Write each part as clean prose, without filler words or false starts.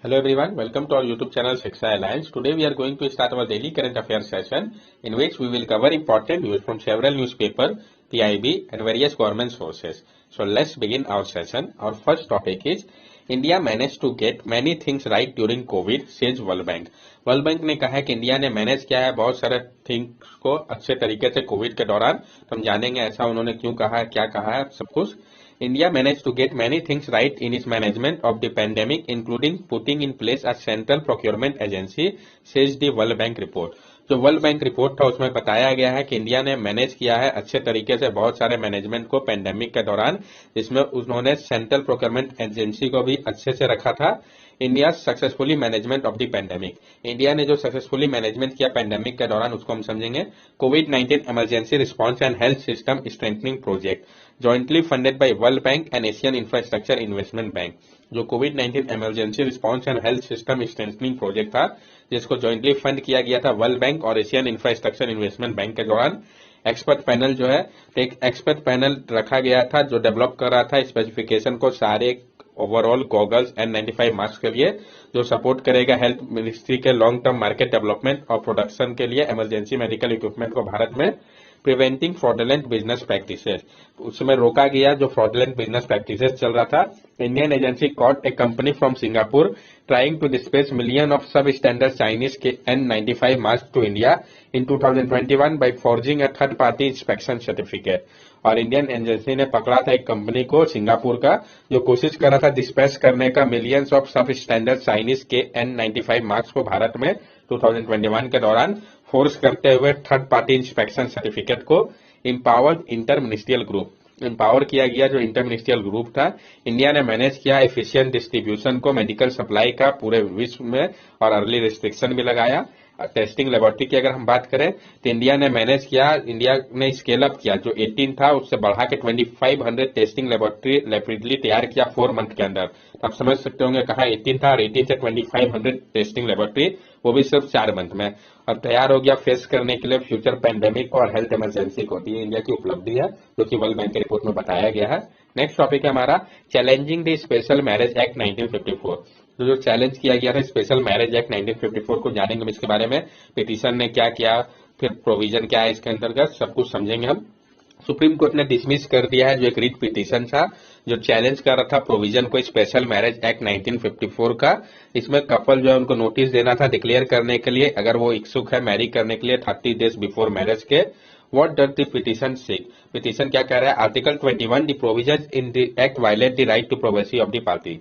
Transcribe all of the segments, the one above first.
Hello everyone, welcome to our YouTube channel Shiksha Alliance. Today we are going to start our daily current affairs session in which we will cover important news from several newspapers, PIB and various government sources. So let's begin our session. Our first topic is India managed to get many things right during COVID, says World Bank. World bank ने कहा है कि India ने manage किया है बहुत सारे things को अच्छे तरीके से कोविड के दौरान। तो हम जानेंगे ऐसा उन्होंने क्यों कहा है, क्या कहा है, सब कुछ। India managed to get many things right in its management of the pandemic, including putting in place a central procurement agency, says the World Bank report. जो वर्ल्ड बैंक रिपोर्ट था उसमें बताया गया है कि इंडिया ने मैनेज किया है अच्छे तरीके से बहुत सारे मैनेजमेंट को पेंडेमिक के दौरान, जिसमें उन्होंने सेंट्रल प्रोक्योरमेंट एजेंसी को भी अच्छे से रखा था। India successfully management of the pandemic, India ने जो सक्सेसफुली मैनेजमेंट किया पेंडेमिक के दौरान उसको हम समझेंगे। कोविड-19 emergency response and health system strengthening project jointly funded by world bank and Asian infrastructure investment bank. जो कोविड-19 emergency response and health system strengthening project था, जिसको जॉइंटली फंड किया गया था वर्ल्ड बैंक और एशियन इंफ्रास्ट्रक्चर इन्वेस्टमेंट बैंक के दौरान। एक्सपर्ट पैनल जो है, एक एक्सपर्ट पैनल रखा गया था जो डेवलप कर रहा था स्पेसिफिकेशन को सारे ओवरऑल गॉगल्स N95 मास्क के लिए, जो सपोर्ट करेगा हेल्थ मिनिस्ट्री के लॉन्ग टर्म मार्केट डेवलपमेंट और प्रोडक्शन के लिए इमरजेंसी मेडिकल इक्विपमेंट को भारत में। प्रिवेंटिंग फ्रॉडुलेंट बिजनेस प्रैक्टिसेस, उसमें रोका गया जो फ्रॉडुलेंट बिजनेस प्रैक्टिसेस चल रहा था। Indian agency caught a company from Singapore trying to disperse million of substandard Chinese N95 masks to India in 2021 by forging a third party inspection certificate. और Indian agency ने पकड़ा था एक company को Singapore का जो कोशिश कर रहा था डिस्पैच करने का मिलियंस ऑफ सब स्टैंडर्ड चाइनीज के N95 मास्क को भारत में 2021 के दौरान फोर्स करते हुए थर्ड पार्टी इंस्पेक्शन सर्टिफिकेट को। Empowered inter ministerial group, empower किया गया जो इंटर मिनिस्ट्रियल ग्रुप था। इंडिया ने मैनेज किया एफिशिएंट डिस्ट्रीब्यूशन को मेडिकल सप्लाई का पूरे विश्व में और अर्ली रिस्ट्रिक्शन भी लगाया। टेस्टिंग लेबोरेटरी की अगर हम बात करें तो इंडिया ने मैनेज किया, इंडिया ने स्केल अप किया, जो 18 था उससे बढ़ा के 2500 टेस्टिंग लेबोरेटरी रैपिडली तैयार किया 4 मंथ के अंदर। तो आप समझ सकते होंगे कहा 18 था और 18 से 2500 टेस्टिंग लेबोरेटरी, वो भी सिर्फ 4 मंथ में, और तैयार हो गया फेस करने के लिए फ्यूचर पैंडेमिक और हेल्थ इमरजेंसी को। ये इंडिया की उपलब्धि है जो कि वर्ल्ड बैंक की रिपोर्ट में बताया गया है। नेक्स्ट टॉपिक है हमारा challenging the special marriage act 1954। जो चैलेंज किया गया था स्पेशल मैरिज एक्ट 1954 को, जानेंगे हम इसके बारे में। पिटीशन ने क्या किया, फिर प्रोविजन क्या है इसके अंतर्गत, सब कुछ समझेंगे हम। सुप्रीम कोर्ट ने डिसमिस कर दिया है जो एक रिट पिटीशन था जो चैलेंज कर रहा था प्रोविजन को स्पेशल मैरिज एक्ट 1954 का। इसमें कपल जो है उनको नोटिस देना था डिक्लेयर करने के लिए अगर वो इच्छुक है मैरी करने के लिए 30 डेज बिफोर मैरिज के। What does the petition seek? Petition क्या कह रहा है? Article 21 the provision in the act violate the right to privacy of the party.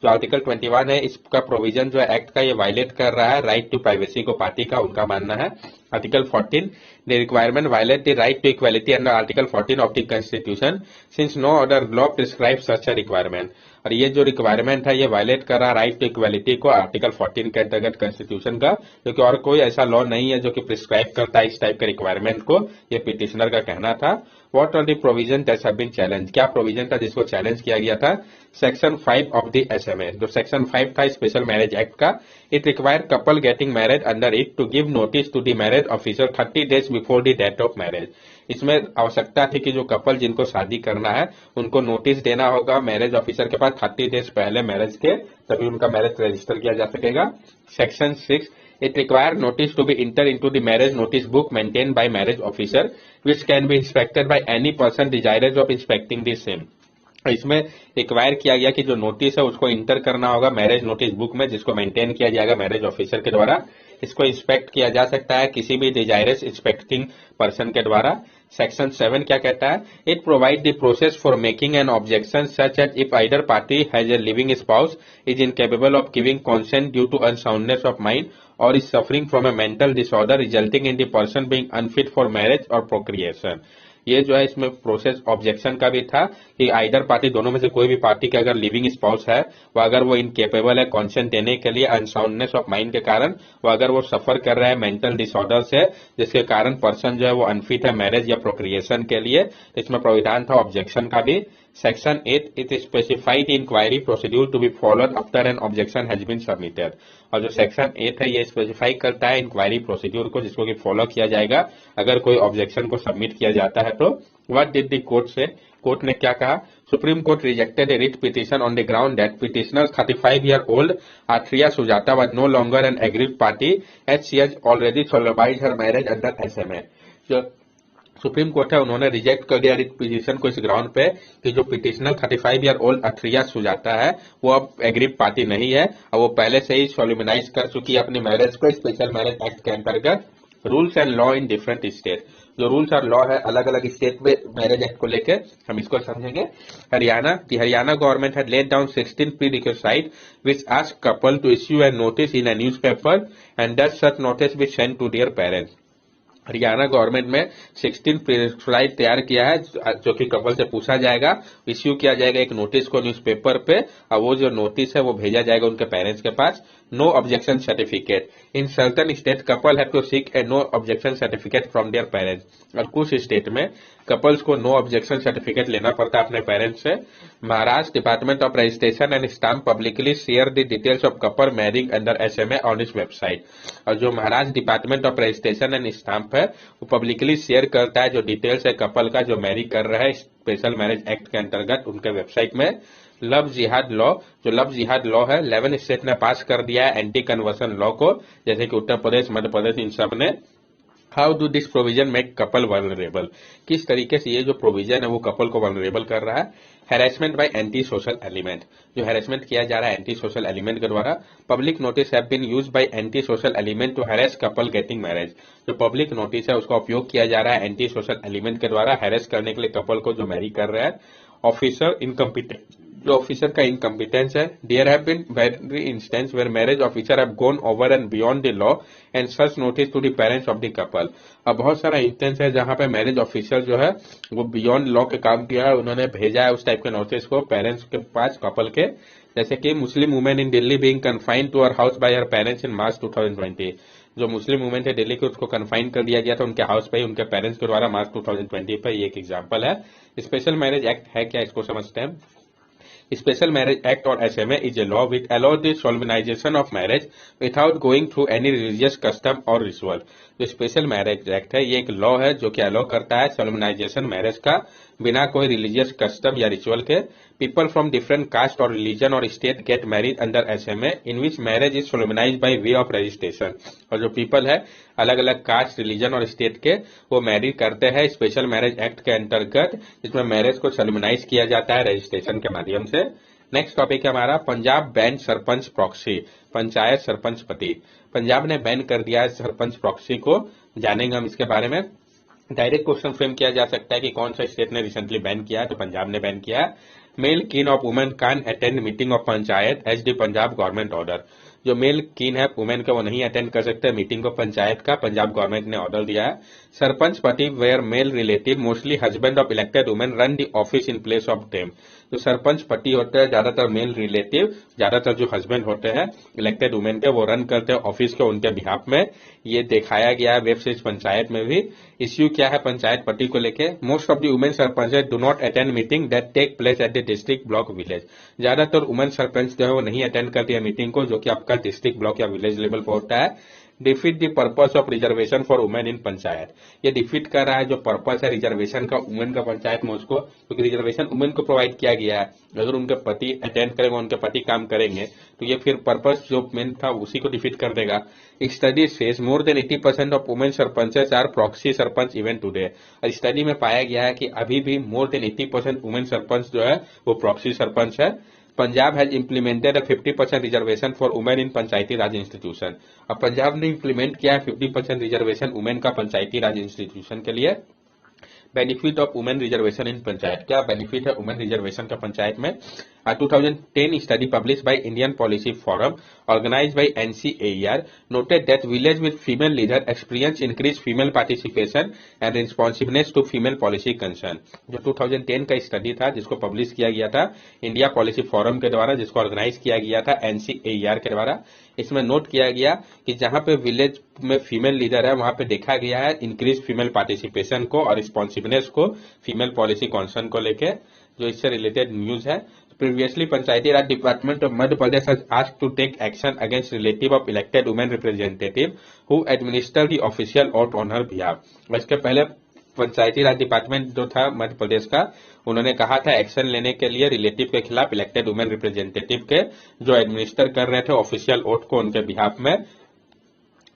जो आर्टिकल 21 है इसका प्रोविजन जो है एक्ट का ये वायलेट कर रहा है राइट टू प्राइवेसी को पार्टी का, उनका मानना है। Article 14 the requirement violate the right to equality under article 14 of the constitution since no other law prescribe such a requirement. और ये जो रिक्वायरमेंट है ये वायलेट कर रहा है राइट टू इक्वालिटी को आर्टिकल 14 के अंतर्गत कॉन्स्टिट्यूशन का, क्योंकि और कोई ऐसा लॉ नहीं है जो कि प्रिस्क्राइब करता है इस टाइप के रिक्वायरमेंट को, ये पिटिशनर का कहना था। What are the provision that have been challenge, क्या प्रोविजन था जिसको चैलेंज किया गया था? सेक्शन 5 ऑफ द एसएमए, जो सेक्शन 5 था स्पेशल मैरिज एक्ट का, it require couple getting married under it to give notice to the marriage officer 30 days before the date of marriage. इसमें आवश्यकता थी कि जो कपल जिनको शादी करना है उनको नोटिस देना होगा मैरिज ऑफिसर के पास 30 डेज पहले मैरिज के, तभी उनका मैरिज रजिस्टर किया जा सकेगा। Section 6 it require notice to be entered into the marriage notice book maintained by marriage officer which can be inspected by any person desirous of inspecting the same। इसमें require किया गया कि जो notice है उसको इंटर करना होगा marriage notice book में, जिसको मेंटेन किया जाएगा मैरिज ऑफिसर के द्वारा। इसको इंस्पेक्ट किया जा सकता है किसी भी डिजायरस इंस्पेक्टिंग पर्सन के द्वारा। सेक्शन 7 क्या कहता है? It provide the process for making an objection such as if either party has a living spouse is incapable of giving consent due to unsoundness of mind और is suffering from a mental disorder resulting in the person being unfit for marriage और procreation. ये जो है इसमें process objection का भी था कि आइदर पार्टी, दोनों में से कोई भी पार्टी के अगर लिविंग स्पाउस है वो अगर वो इनकेपेबल है कंसेंट देने के लिए अनसाउंडनेस ऑफ माइंड के कारण, वो अगर वो सफर कर रहा है मेंटल डिसऑर्डर से जिसके कारण पर्सन जो है वो अनफिट है मैरिज या प्रोक्रिएशन के लिए, तो इसमें प्राविधान था ऑब्जेक्शन का भी। Section 8 it specified inquiry procedure to be followed after an objection has been submitted. और जो सेक्शन 8 है ये स्पेसिफाई करता है इंक्वायरी प्रोसीड्यूर को जिसको कि फॉलो किया जाएगा अगर कोई ऑब्जेक्शन को सबमिट किया जाता है तो। व्हाट डिड द कोर्ट से? कोर्ट ने क्या कहा? Supreme court rejected A writ petition on the ground that petitioner 35-year-old Athriya Sujata was no longer an aggrieved party as she has already solemnized her marriage under SMA. जो supreme court है उन्होंने reject कर दिया writ petition को इस ground पे कि जो पिटिशनर 35-year-old अथरिया सुजाता है वो अब एग्रीव पार्टी नहीं है और वो पहले से ही सोलिमनाइज कर चुकी है अपनी मैरिज को स्पेशल मैरिज एक्ट के अंतर्गत। Rules and law in different state, जो रूल्स और लॉ है अलग अलग स्टेट में मैरिज एक्ट को लेकर हम इसको समझेंगे। Haryana government had laid down 16 prerequisites which ask couple to issue a notice in a newspaper and that such notice be sent to their parents। Haryana government में 16 प्रिस्क्राइब तैयार किया है जो कि कपल से पूछा जाएगा, इश्यू किया जाएगा एक नोटिस को न्यूज़पेपर पे और वो जो नोटिस है वो भेजा जाएगा उनके पेरेंट्स के पास। No objection certificate in certain state couple have to seek a no objection certificate from their parents, और कुछ स्टेट में कपल्स को नो ऑब्जेक्शन सर्टिफिकेट लेना पड़ता है अपने पेरेंट्स से। Maharashtra department of registration and stamp publicly share the details of couple marrying under SMA on इस वेबसाइट, और जो Maharashtra department of registration and stamp है वो पब्लिकली शेयर करता है जो डिटेल्स है कपल का जो मैरी कर रहा है स्पेशल मैरिज एक्ट के अंतर्गत उनके वेबसाइट में। लव जिहाद लॉ, जो लव जिहाद लॉ है 11 स्टेट ने पास कर दिया है एंटी कन्वर्सन लॉ को, जैसे कि उत्तर प्रदेश, मध्य प्रदेश, इन सब ने। How do this provision make couple vulnerable, किस तरीके से ये जो प्रोविजन है वो कपल को वल्नरेबल कर रहा है। Harassment by anti social element, जो हैरेसमेंट किया जा रहा है एंटी सोशल एलिमेंट के द्वारा। Public notice have been used by anti social element to harass couple getting marriage, जो पब्लिक नोटिस है उसका उपयोग किया जा रहा है एंटी सोशल एलिमेंट के द्वारा हैरेस करने के लिए कपल को जो मैरी कर रहा है। ऑफिसर इनकम्पिटेंट, जो ऑफिसर का इनकम्पिटेंस है। There have been very instance where marriage officer have gone over and beyond the law and such notice to the parents of the couple. अब बहुत सारा इंस्टेंस है जहां पे मैरिज ऑफिसर जो है वो बियॉन्ड लॉ के काम किया है, उन्होंने भेजा है उस टाइप के नोटिस को पेरेंट्स के पास कपल के। जैसे कि Muslim women in Delhi being confined to her house by her parents in March 2020, जो मुस्लिम वुमेन थे दिल्ली के उसको कन्फाइन कर दिया गया था उनके हाउस पे ही उनके पेरेंट्स के द्वारा मार्च 2020 पे, ये एक एग्जांपल है। स्पेशल मैरिज एक्ट है क्या, इसको समझते हैं। Special Marriage Act or SMA is a law which allows the solemnization of marriage without going through any religious custom or ritual। जो स्पेशल मैरिज एक्ट है ये एक लॉ है जो कि अलाउ करता है सोलमनाइजेशन मैरिज का बिना कोई रिलीजियस कस्टम या रिचुअल के। पीपल फ्रॉम डिफरेंट कास्ट और रिलीजन और state get married under SMA in which marriage is solemnised by way of registration, और जो पीपल है अलग अलग कास्ट, रिलीजन और स्टेट के वो मैरिज करते हैं स्पेशल मैरिज एक्ट के अंतर्गत, जिसमें मैरिज को सोलमनाइज किया जाता है रजिस्ट्रेशन के माध्यम से। नेक्स्ट टॉपिक है हमारा पंजाब बैन सरपंच प्रॉक्सी, पंचायत सरपंच पति। पंजाब ने बैन कर दिया है सरपंच प्रॉक्सी को, जानेंगे हम इसके बारे में। डायरेक्ट क्वेश्चन फ्रेम किया जा सकता है कि कौन सा स्टेट ने रिसेंटली बैन किया है, तो पंजाब ने बैन किया है। Male kin of women can attend meeting of panchayat as the Punjab government order, जो मेल कीन है वुमेन का वो नहीं अटेंड कर सकते मीटिंग को पंचायत का, पंजाब गवर्नमेंट ने ऑर्डर दिया है। सरपंच पति where male relative mostly husband of elected women run the office in place of them, जो सरपंच पति होते हैं ज्यादातर मेल रिलेटिव, ज्यादातर जो हस्बैंड होते हैं इलेक्टेड वुमेन के वो रन करते हैं ऑफिस के उनके बिहाफ में, ये दिखाया गया है वेब सीरीज पंचायत में भी। इश्यू क्या है पंचायत पति को लेके, most of the women sarpanch do not attend meeting that take place at the district block village, ज्यादातर वुमेन सरपंच जो है वो नहीं अटेंड करती है मीटिंग को जो कि आपका डिस्ट्रिक्ट ब्लॉक या विलेज लेवल पर होता है। Defeat the purpose of reservation for women in panchayat, ये डिफीट कर रहा है जो पर्पस है रिजर्वेशन का वुमेन का पंचायत में उसको, क्योंकि रिजर्वेशन वुमेन को प्रोवाइड किया गया है, अगर उनके पति अटेंड करेंगे उनके पति काम करेंगे तो ये फिर पर्पस जो मेन था उसी को डिफीट कर देगा। Study says more than 80% of women sarpanches are proxy sarpanch even today, और स्टडी में पाया गया है कि अभी भी मोर देन 80% वुमेन सरपंच जो है वो प्रॉक्सी सरपंच है। Punjab has implemented 50% reservation for women in Panchayati Raj institution, अब पंजाब ने इम्प्लीमेंट किया है 50% रिजर्वेशन वुमेन का पंचायती राज इंस्टीट्यूशन के लिए। बेनिफिट ऑफ वुमेन रिजर्वेशन इन पंचायत, क्या बेनिफिट है वुमेन रिजर्वेशन का पंचायत में। 2010 study published by Indian Policy Forum organized by NCAER noted that village with female leader experience increased female participation and responsiveness to female policy concern, जो 2010 का study था जिसको publish किया गया था इंडिया पॉलिसी फोरम के द्वारा, जिसको ऑर्गेनाइज किया गया था NCAER के द्वारा। इसमें नोट किया गया कि जहां पे विलेज में फीमेल लीडर है वहां पे देखा गया है इंक्रीज फीमेल पार्टिसिपेशन को और रिस्पॉन्सिवनेस को फीमेल पॉलिसी कॉन्सर्न को लेके, जो इससे रिलेटेड न्यूज है। Previously, Panchayati Raj Department of Madhya Pradesh has asked to take action against relative of elected women representative who administer the official oath on her behalf। इसके पहले पंचायती राज department जो था मध्य प्रदेश का, उन्होंने कहा था एक्शन लेने के लिए रिलेटिव के खिलाफ इलेक्टेड वुमेन रिप्रेजेंटेटिव के जो एडमिनिस्टर कर रहे थे ऑफिशियल वोट को उनके बिहाफ में।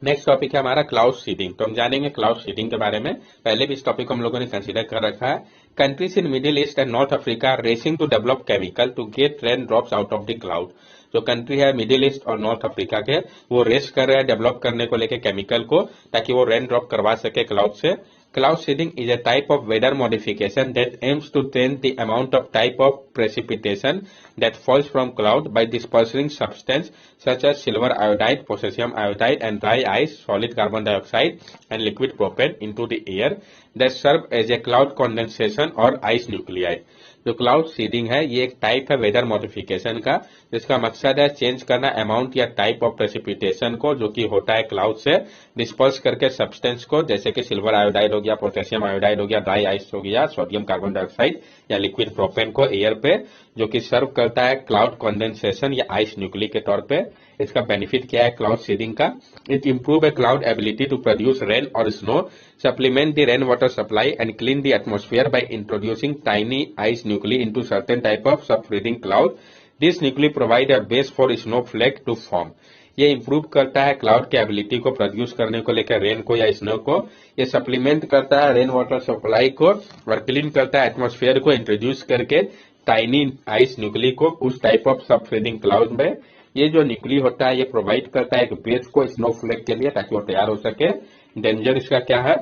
नेक्स्ट टॉपिक है हमारा क्लाउड सीडिंग। तो हम जानेंगे क्लाउड सीडिंग के बारे में। पहले भी इस टॉपिक को हम लोगों ने कंसीडर कर रखा है। Countries in middle east and north Africa racing to develop chemical to get rain drops out of the cloud. जो कंट्री है मिडिल ईस्ट और नॉर्थ अफ्रीका के, वो रेस कर रहे हैं डेवलप करने को लेके केमिकल को, ताकि वो रेन ड्रॉप करवा सके क्लाउड से। Cloud seeding is a type of weather modification that aims to change the amount of type of precipitation that falls from cloud by dispersing substance such as silver iodide, potassium iodide, and dry ice, solid carbon dioxide, and liquid propane into the air that serve as a cloud condensation or ice nuclei. जो cloud seeding है ये एक type है weather modification का, जिसका मकसद है change करना अमाउंट या टाइप ऑफ प्रेसिपिटेशन को जो कि होता है क्लाउड से, डिस्पर्स करके सब्सटेंस को, जैसे कि सिल्वर आयोडाइड हो गया, पोटेशियम आयोडाइड हो गया, ड्राई आइस हो गया, सोडियम कार्बन डाइऑक्साइड या लिक्विड प्रोपेन को एयर पे, जो कि सर्व करता है क्लाउड कंडेंसेशन या आइस न्यूक्ली के तौर पे। इसका बेनिफिट क्या है क्लाउड सीडिंग का? It improve a cloud ability to produce rain और snow, supplement the rainwater supply and clean the atmosphere by introducing tiny ice nuclei into certain type of subfreezing cloud. This nuclei provide a base for snowflake to form. ये improve करता है cloud के ability को produce करने को लेकर rain को या स्नो को। ये सप्लीमेंट करता है रेन वाटर सप्लाई को और क्लीन करता है एटमॉस्फेयर को इंट्रोड्यूस करके टाइनी आइस न्यूक्ली को उस टाइप ऑफ सबफ्रीजिंग क्लाउड में। ये जो न्यूक्ली होता है ये प्रोवाइड करता है एक बेस को स्नोफ्लेक के लिए ताकि वो तैयार हो सके। डेंजर इसका क्या है?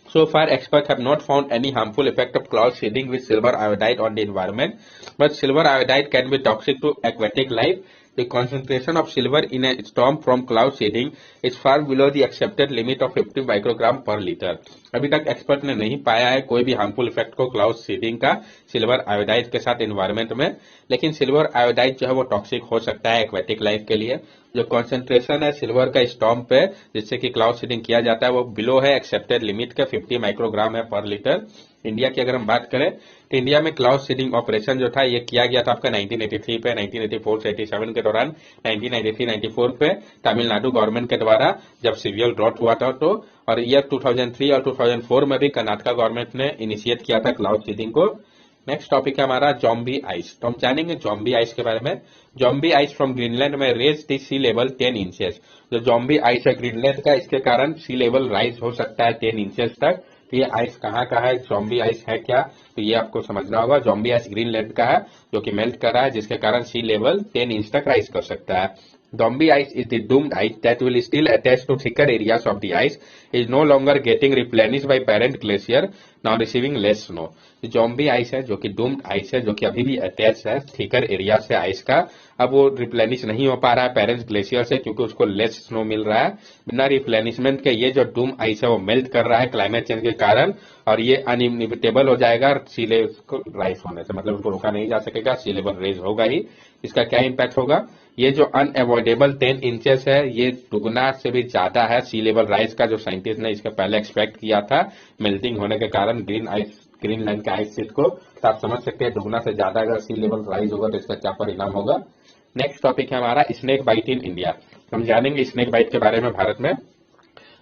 So far, experts have not found any harmful effect of cloud seeding with silver iodide on the environment, but silver iodide can be toxic to aquatic life. The concentration of silver in a storm from cloud seeding is far below the accepted limit of 50 microgram per liter. अभी तक expert ने नहीं पाया है कोई भी harmful effect को cloud seeding का सिल्वर आयोडाइड के साथ एनवायरमेंट में, लेकिन सिल्वर आयोडाइड जो है वो टॉक्सिक हो सकता है एक्वेटिक लाइफ के लिए। जो कॉन्सेंट्रेशन है सिल्वर का स्टॉर्म पे जिससे कि क्लाउड सीडिंग किया जाता है वो बिलो है एक्सेप्टेड लिमिट का 50 माइक्रोग्राम है पर लीटर। इंडिया की अगर हम बात करें तो इंडिया में क्लाउड सीडिंग ऑपरेशन जो था ये किया गया था आपका 1983 पे, 1984 से 87 के दौरान, 1993-94 पे तमिलनाडु गवर्नमेंट के द्वारा जब सीवियर ड्रॉट हुआ था तो, और ईयर 2003 और 2004 में भी कर्नाटक गवर्नमेंट ने इनिशिएट किया था क्लाउड सीडिंग को। नेक्स्ट टॉपिक है हमारा जॉम्बी आइस। तो हम जानेंगे जॉम्बी आइस के बारे में। जॉम्बी आइस फ्रॉम ग्रीनलैंड में रेज दी सी लेवल 10 इंचेस। जो जॉम्बी आइस है ग्रीनलैंड का, इसके कारण सी लेवल राइज हो सकता है 10 इंचेस तक। तो ये आइस कहाँ का है, जॉम्बी आइस है क्या, तो ये आपको समझना होगा। जॉम्बी आइस ग्रीनलैंड का है जो कि मेल्ट कर रहा है जिसके कारण सी लेवल 10 इंच तक राइज कर सकता है। Zombie ice is the doomed ice that will still attach to thicker areas of the ice, is no longer getting replenished by parent glacier, now receiving less snow. Zombie ice है जो कि doomed ice है जो कि अभी भी attach है thicker area से आइस का, अब वो रिप्लेनिश नहीं हो पा रहा है पेरेंट ग्लेशियर से क्योंकि उसको लेस स्नो मिल रहा है। बिना रिप्लेनिशमेंट के ये जो डूम आइस है वो मेल्ट कर रहा है क्लाइमेट चेंज के कारण, और ये अनइनिविटेबल हो जाएगा सी लेवल को राइज होने से, मतलब उसको रोका नहीं जा सकेगा, सी लेवल रेज होगा ही। इसका क्या इम्पैक्ट होगा? ये जो अनअवॉइडेबल 10 इंचेस है ये दुगना से भी ज्यादा है सी लेवल राइज का, जो साइंटिस्ट ने इसके पहले एक्सपेक्ट किया था मेल्टिंग होने के कारण ग्रीनलैंड के आइस शीट को। तो आप समझ सकते हैं दुगना से ज्यादा अगर सी लेवल राइज होगा तो इसका क्या परिणाम होगा। नेक्स्ट टॉपिक है हमारा स्नेक बाइट इन इंडिया। हम जानेंगे स्नेक बाइट के बारे में। भारत में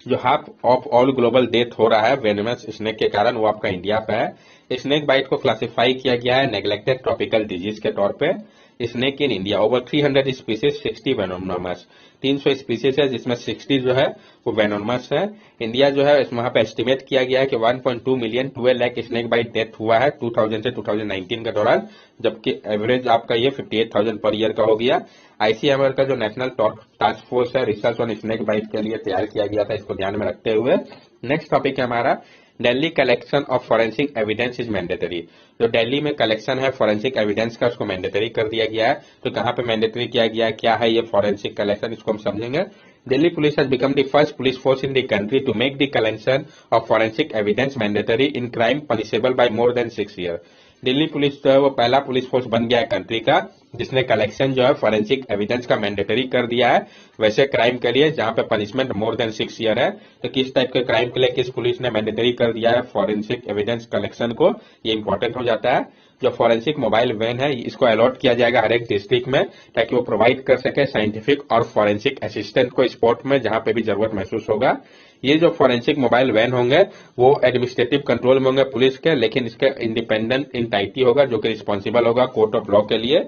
जो half of all global death हो रहा है वेनमस स्नेक के कारण वो आपका इंडिया पे है। स्नेक बाइट को क्लासिफाई किया गया है नेग्लेक्टेड ट्रॉपिकल डिजीज के तौर पे। Snake in India over 300 species, 60 वेनोमस। 300 species है जिसमें 60 जो है वो वेनोमस है। इंडिया जो है वहां पे एस्टिमेट किया गया है कि 1.2 million 12 lakh snake bite death हुआ है 2000 से 2019 के दौरान, जबकि एवरेज आपका ये 58,000 पर ईयर का हो गया। आईसीएमआर का जो नेशनल टास्क फोर्स है रिसर्च ऑन स्नेक बाइट के लिए तैयार किया गया था, इसको ध्यान में रखते हुए। नेक्स्ट टॉपिक है हमारा Delhi collection of forensic evidence is mandatory. जो दिल्ली में कलेक्शन है फॉरेंसिक एविडेंस का उसको मैंडेटरी कर दिया गया है। तो कहां पे मैंडेटरी किया गया है, क्या है ये फॉरेंसिक कलेक्शन, इसको हम समझेंगे। Delhi police has become the first police force in the country to make the collection of forensic evidence mandatory in crime punishable by more than 6 years. Delhi police जो है वो पहला पुलिस फोर्स बन गया है कंट्री का जिसने कलेक्शन जो है फॉरेंसिक एविडेंस का मैंडेटरी कर दिया है वैसे क्राइम के लिए जहां पे पनिशमेंट मोर देन 6 ईयर है। तो किस टाइप के क्राइम के लिए किस पुलिस ने मैंडेटरी कर दिया है फॉरेंसिक एविडेंस कलेक्शन को, ये इंपॉर्टेंट हो जाता है। जो फॉरेंसिक मोबाइल वैन है इसको अलॉट किया जाएगा हर एक डिस्ट्रिक्ट में, ताकि वो प्रोवाइड कर सके साइंटिफिक और फॉरेंसिक असिस्टेंट को स्पॉट में जहां पे भी जरूरत महसूस होगा। ये जो फॉरेंसिक मोबाइल वैन होंगे वो एडमिनिस्ट्रेटिव कंट्रोल में होंगे पुलिस के, लेकिन इसके इंडिपेंडेंट इंटाइटी होगा जो कि रिस्पॉन्सिबल होगा कोर्ट ऑफ लॉ के लिए।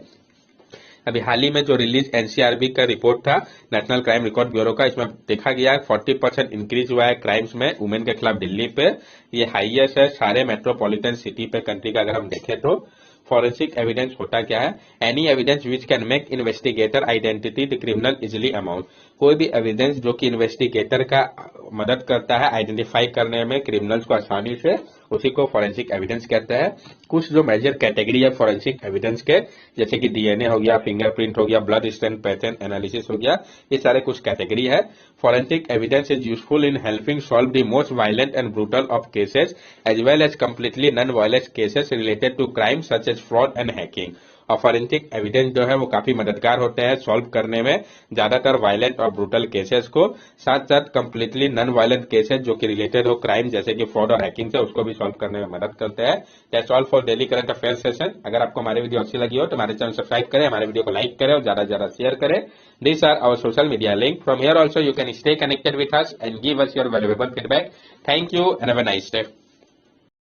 अभी हाल ही में जो रिलीज एनसीआरबी का रिपोर्ट था, नेशनल क्राइम रिकॉर्ड ब्यूरो का, इसमें देखा गया है 40% इंक्रीज हुआ है क्राइम्स में वुमेन के खिलाफ दिल्ली पे। ये हाईएस्ट है सारे मेट्रोपॉलिटन सिटी पे कंट्री का अगर हम देखें तो। फॉरेंसिक एविडेंस होता क्या है? Any evidence which can make investigator identity the criminal easily amount. कोई भी एविडेंस जो कि इन्वेस्टिगेटर का मदद करता है आइडेंटिफाई करने में क्रिमिनल्स को आसानी से, उसी को फॉरेंसिक एविडेंस कहते हैं। कुछ जो मेजर कैटेगरी है फॉरेंसिक एविडेंस के, जैसे कि डीएनए हो गया, फिंगरप्रिंट हो गया, ब्लड स्टेन पैटर्न एनालिसिस हो गया, ये सारे कुछ कैटेगरी है। Forensic evidence is useful in helping solve the most violent and brutal of cases as well as completely non violent cases related to crime such as fraud and hacking. और forensic evidence जो है वो काफी मददगार होते हैं solve करने में ज्यादातर वायलेंट और ब्रूटल केसेस को, साथ साथ कंप्लीटली नॉन वायलेंट केसेस जो कि रिलेटेड हो क्राइम जैसे कि फ्रॉड और हैकिंग से, उसको भी सॉल्व करने में मदद करते हैं। That's all for daily current affair session. अगर आपको हमारी वीडियो अच्छी लगी हो तो हमारे चैनल सब्सक्राइब करें, हमारे वीडियो को लाइक करें और ज्यादा से ज्यादा शेयर करें। These are our social media link. From here also you can stay connected with us and give us your valuable feedback. Thank you and have a nice day.